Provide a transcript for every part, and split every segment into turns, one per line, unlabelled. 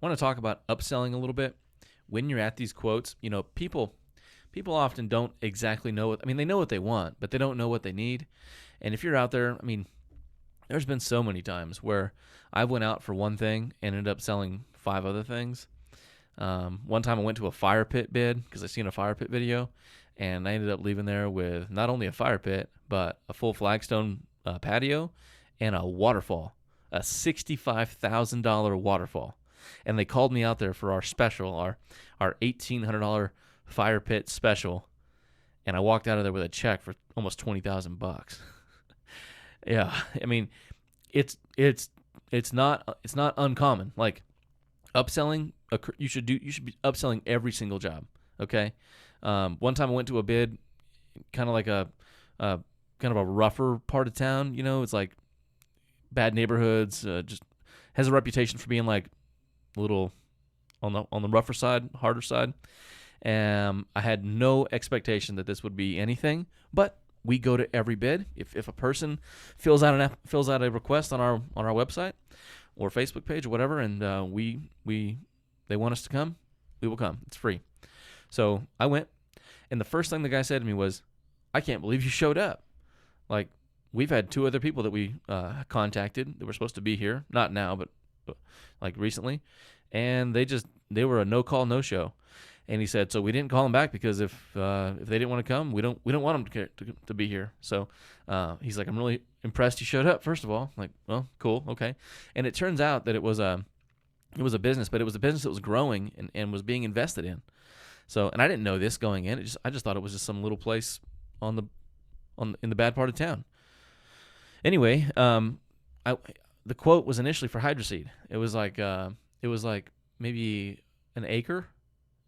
want to talk about upselling a little bit. When you're at these quotes, people often don't exactly know what, I mean, they know what they want, but they don't know what they need. And if you're out there, I mean, there's been so many times where I went out for one thing and ended up selling 5 other things. One time I went to a fire pit bid because I seen a fire pit video, and I ended up leaving there with not only a fire pit, but a full flagstone patio and a waterfall, a $65,000 waterfall. And they called me out there for our special, our $1,800 fire pit special, and I walked out of there with a check for almost $20,000. Yeah, I mean, it's not uncommon. Like upselling, you should be upselling every single job. Okay. One time I went to a bid, kind of like a kind of a rougher part of town. It's like bad neighborhoods. Just has a reputation for being like a little on the rougher side, harder side. I had no expectation that this would be anything, but we go to every bid. If a person fills out a request on our website or Facebook page or whatever, and they want us to come, we will come. It's free. So I went, and the first thing the guy said to me was, "I can't believe you showed up. Like, we've had 2 other people that we contacted that were supposed to be here, not now, but like recently, and they were a no call, no show." And he said, "So we didn't call them back because if they didn't want to come, we don't want them to be here." So he's like, "I'm really impressed you showed up. First of all." I'm like, "Well, cool, okay." And it turns out that it was a business, but it was a business that was growing and was being invested in. So, and I didn't know this going in. I just thought it was just some little place in the bad part of town. Anyway, the quote was initially for hydroseed. It was like maybe an acre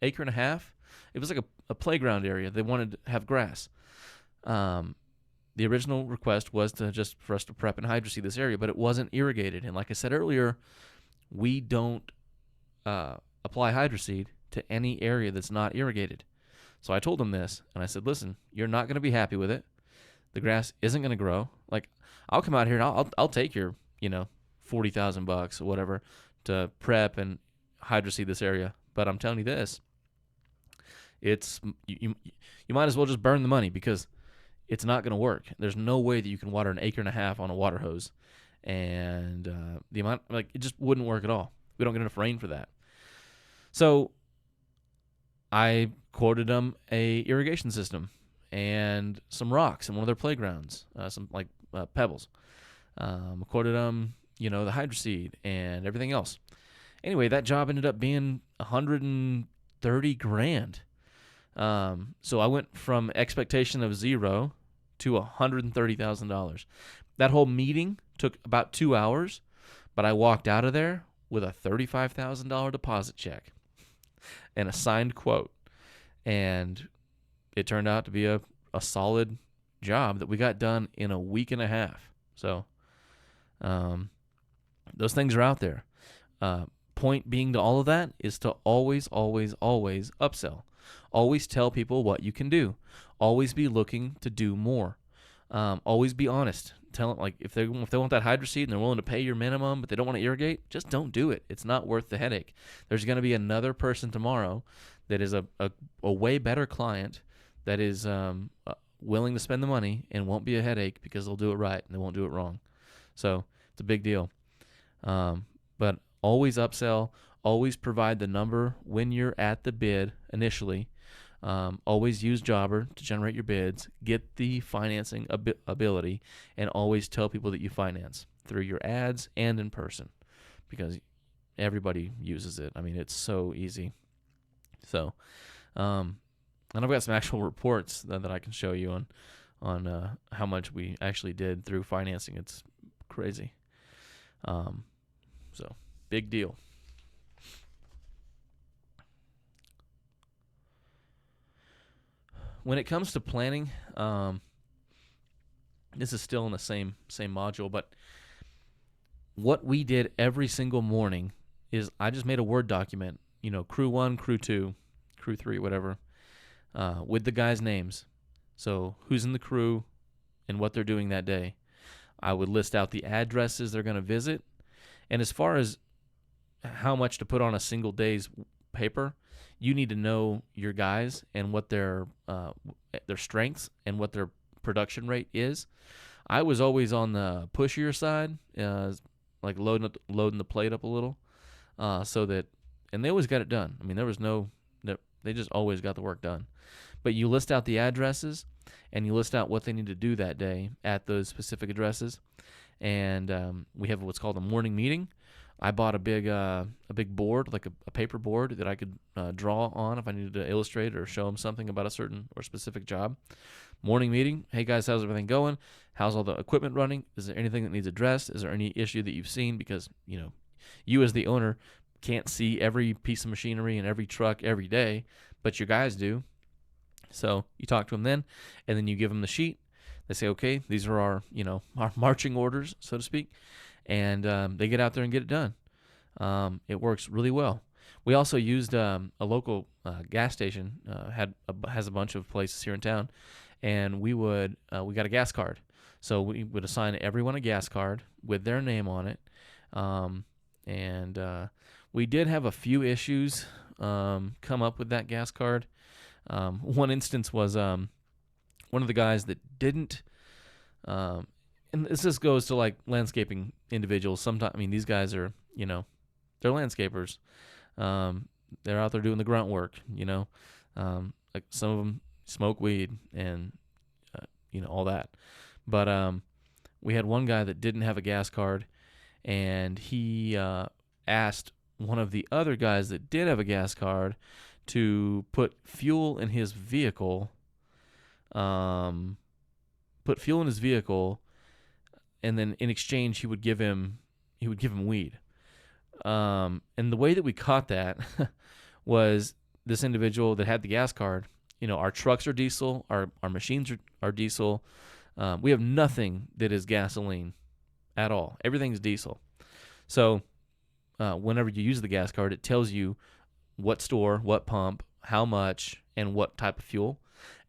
and a half. It was like a playground area. They wanted to have grass. The original request was for us to prep and hydroseed this area, but it wasn't irrigated. And like I said earlier, we don't apply hydroseed to any area that's not irrigated. So I told them this, and I said, "Listen, you're not going to be happy with it. The grass isn't going to grow. Like, I'll come out here and I'll take your $40,000 or whatever to prep and hydroseed this area. But I'm telling you this, it's you might as well just burn the money because it's not going to work. There's no way that you can water an acre and a half on a water hose, and the amount, like, it just wouldn't work at all. We don't get enough rain for that." So I quoted them a irrigation system and some rocks in one of their playgrounds, some like pebbles. Quoted them, the hydroseed and everything else. Anyway, that job ended up being $130,000. So I went from expectation of 0 to $130,000. That whole meeting took about 2 hours, but I walked out of there with a $35,000 deposit check and a signed quote. And it turned out to be a solid job that we got done in a week and a half. So those things are out there. Point being to all of that is to always, always, always upsell. Always tell people what you can do. Always be looking to do more. Always be honest. Tell them, like, if they want that hydroseed and they're willing to pay your minimum, but they don't want to irrigate, just don't do it. It's not worth the headache. There's going to be another person tomorrow that is a way better client that is willing to spend the money and won't be a headache because they'll do it right and they won't do it wrong. So it's a big deal. But always upsell. Always provide the number when you're at the bid initially. Always use Jobber to generate your bids. Get the financing ability, and always tell people that you finance through your ads and in person, because everybody uses it. I mean, it's so easy. So, and I've got some actual reports that I can show you on how much we actually did through financing. It's crazy. So big deal. When it comes to planning, this is still in the same module, but what we did every single morning is I just made a Word document, crew 1, crew 2, crew 3, whatever, with the guys' names. So who's in the crew and what they're doing that day. I would list out the addresses they're going to visit. And as far as how much to put on a single day's paper, you need to know your guys and what their strengths and what their production rate is. I was always on the pushier side, like loading the plate up a little, so that, and they always got it done. I mean, there was they just always got the work done. But you list out the addresses, and you list out what they need to do that day at those specific addresses, and we have what's called a morning meeting. I bought a big board, like a paper board that I could draw on if I needed to illustrate or show them something about a certain or specific job. Morning meeting. Hey guys, how's everything going? How's all the equipment running? Is there anything that needs addressed? Is there any issue that you've seen? Because you as the owner can't see every piece of machinery and every truck every day, but your guys do. So you talk to them then, and then you give them the sheet. They say, okay, these are our marching orders, so to speak, and they get out there and get it done. It works really well. We also used a local gas station, has a bunch of places here in town, and we got a gas card. So we would assign everyone a gas card with their name on it, and we did have a few issues come up with that gas card. One instance was one of the guys that didn't, and this just goes to like landscaping individuals. Sometimes, I mean, these guys are, they're landscapers. They're out there doing the grunt work, like some of them smoke weed and, all that. But we had one guy that didn't have a gas card, and he asked one of the other guys that did have a gas card to put fuel in his vehicle, and then in exchange he would give him weed. And the way that we caught that was this individual that had the gas card. Our trucks are diesel, our machines are diesel. We have nothing that is gasoline at all. Everything's diesel. So whenever you use the gas card, it tells you what store, what pump, how much, and what type of fuel.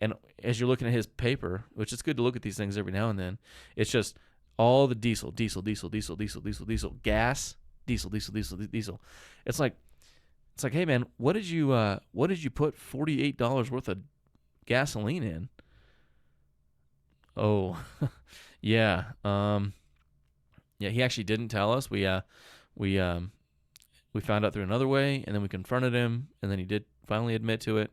And as you're looking at his paper, which is good to look at these things every now and then, it's just all the diesel, gas, diesel. It's like, hey man, what did you put $48 worth of gasoline in? Oh, yeah. Yeah, he actually didn't tell us. We found out through another way, and then we confronted him, and then he did finally admit to it.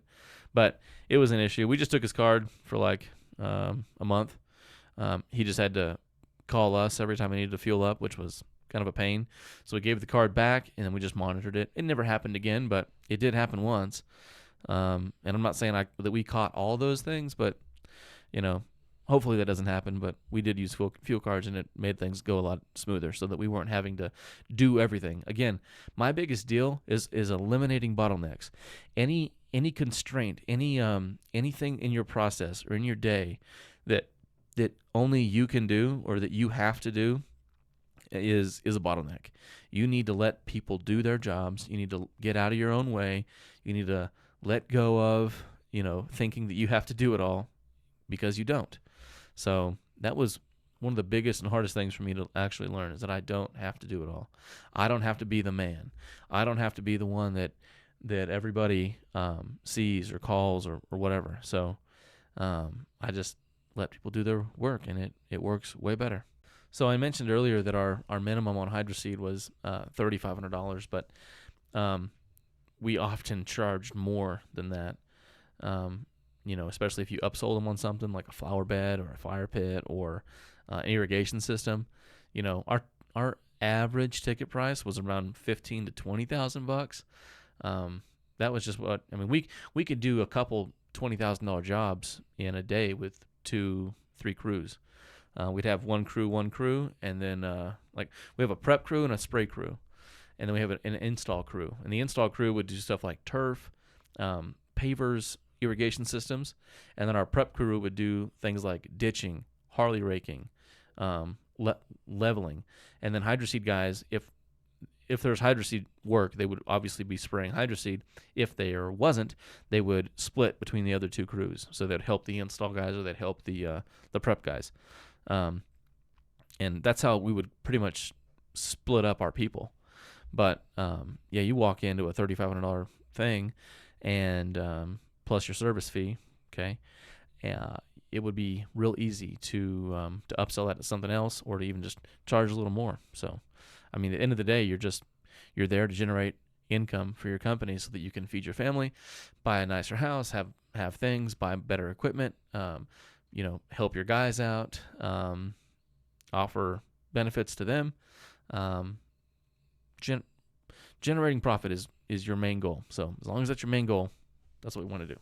But it was an issue. We just took his card for like a month. He just had to call us every time he needed to fuel up, which was kind of a pain. So we gave the card back, and then we just monitored it. It never happened again, but it did happen once. And I'm not saying that we caught all those things, but hopefully that doesn't happen. But we did use fuel cards, and it made things go a lot smoother, so that we weren't having to do everything. Again, my biggest deal is eliminating bottlenecks. Any constraint, anything in your process or in your day that only you can do or that you have to do is a bottleneck. You need to let people do their jobs. You need to get out of your own way. You need to let go of thinking that you have to do it all, because you don't. So that was one of the biggest and hardest things for me to actually learn, is that I don't have to do it all. I don't have to be the man. I don't have to be the one that everybody sees or calls or whatever. So I just let people do their work, and it works way better. So I mentioned earlier that our minimum on hydroseed was $3,500, but we often charged more than that. Especially if you upsold them on something like a flower bed or a fire pit or an irrigation system. Our average ticket price was around $15,000 to $20,000. That was just what I mean. We could do a couple $20,000 jobs in a day with 2-3 crews. We'd have one crew, and then we have a prep crew and a spray crew, and then we have an install crew. And the install crew would do stuff like turf, pavers, irrigation systems, and then our prep crew would do things like ditching, Harley raking, leveling, and then hydroseed guys, if there's hydroseed work, they would obviously be spraying hydroseed. If there wasn't, they would split between the other two crews, so they'd help the install guys or they'd help the prep guys, and that's how we would pretty much split up our people. But yeah, you walk into a $3,500 thing, and plus your service fee, okay, uh, it would be real easy to upsell that to something else, or to even just charge a little more. So, I mean, at the end of the day, you're there to generate income for your company so that you can feed your family, buy a nicer house, have things, buy better equipment, help your guys out, offer benefits to them. Um, gen- Generating profit is your main goal. So as long as that's your main goal, that's what we want to do.